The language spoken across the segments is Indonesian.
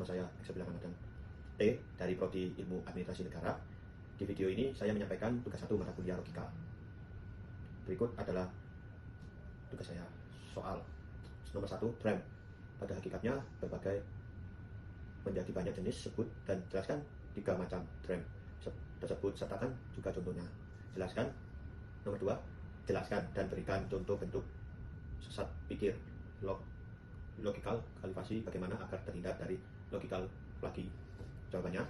Nama saya Exabila Ramadan T dari Prodi Ilmu Administrasi Negara. Di video ini saya menyampaikan tugas 1 mata kuliah logika. Berikut adalah tugas saya. Soal nomor 1, tram. Pada hakikatnya berbagai menjadi banyak jenis, sebut dan jelaskan 3 macam tram tersebut, sertakan juga contohnya. Jelaskan. Nomor 2, jelaskan dan berikan contoh bentuk sesat pikir logical kalifasi, bagaimana agar terhindar dari logical lagi. Jawabannya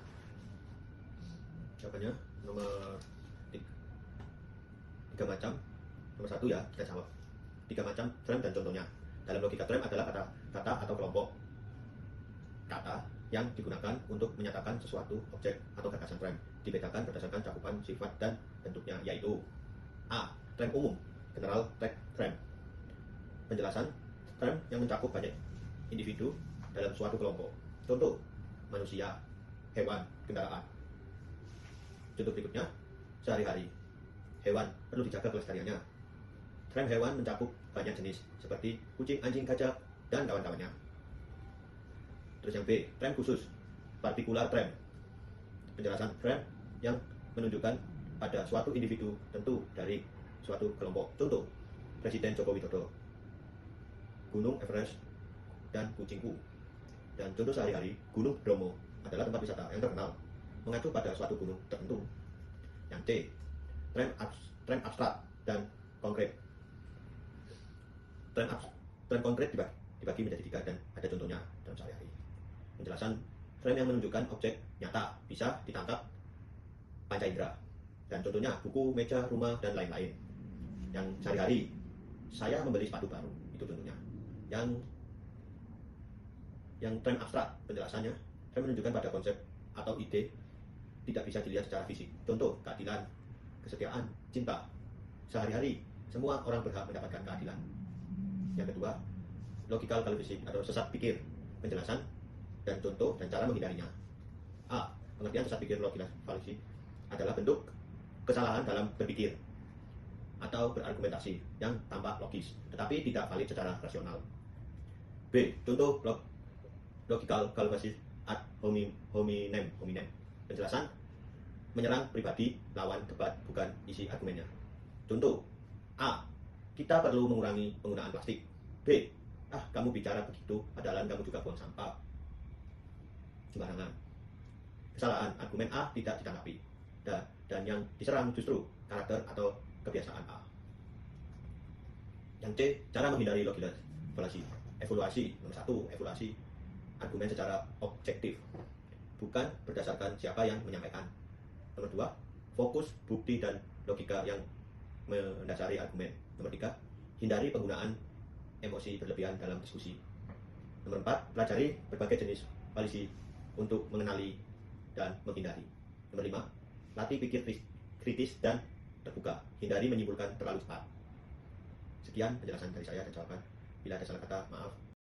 nomor 3 macam. Nomor 1 ya, kita jawab 3 macam tram dan contohnya. Dalam logika, tram adalah kata atau kelompok kata yang digunakan untuk menyatakan sesuatu objek atau gagasan tram. Dibedakan berdasarkan cakupan sifat dan bentuknya, yaitu A. Tram umum, general tram. Penjelasan tram yang mencakup banyak individu dalam suatu kelompok. Contoh, manusia, hewan, kendaraan. Contoh berikutnya, sehari-hari. Hewan perlu dijaga kelestariannya. Tram hewan mencakup banyak jenis seperti kucing, anjing, gajah, dan kawan-kawannya. Terus yang B, tram khusus, partikular tram. Penjelasan tram yang menunjukkan pada suatu individu tentu dari suatu kelompok. Contoh, Presiden Joko Widodo, Gunung Everest, dan kucingku. Dan contoh sehari-hari, Gunung Bromo adalah tempat wisata yang terkenal, mengacu pada suatu gunung tertentu. Yang C, tram abstrak dan konkret. Tram konkret dibagi menjadi 3 dan ada contohnya dalam sehari-hari. Penjelasan tram yang menunjukkan objek nyata, bisa ditangkap panca indera. Dan contohnya buku, meja, rumah, dan lain-lain. Yang sehari-hari, saya membeli sepatu baru, itu contohnya. Yang tram abstrak, penjelasannya, tram menunjukkan pada konsep atau ide tidak bisa dilihat secara fisik. Contoh, keadilan, kesetiaan, cinta. Sehari-hari, semua orang berhak mendapatkan keadilan. Yang kedua, logical fallacy atau sesat pikir. Penjelasan dan contoh dan cara menghindarinya. A. Pengertian sesat pikir logical fallacy adalah bentuk kesalahan dalam berpikir atau berargumentasi yang tampak logis tetapi tidak valid secara rasional. B. Contoh logical fallacy ad hominem. Penjelasan menyerang pribadi lawan debat, bukan isi argumennya. Contoh, A. Kita perlu mengurangi penggunaan plastik. B. Kamu bicara begitu padahal kamu juga buang sampah sembarangan. Kesalahan argumen A tidak ditanggapi, dan yang diserang justru karakter atau kebiasaan A. Yang C, cara menghindari logical fallacy. Evaluasi. Nomor 1, evaluasi argumen secara objektif, bukan berdasarkan siapa yang menyampaikan. Nomor 2, fokus bukti dan logika yang mendasari argumen. Nomor 3, hindari penggunaan emosi berlebihan dalam diskusi. Nomor 4, pelajari berbagai jenis fallacy untuk mengenali dan menghindari. Nomor 5, latih pikir kritis dan terbuka, hindari menyimpulkan terlalu cepat. Sekian penjelasan dari saya dan jawaban. Bila ada salah kata, maaf.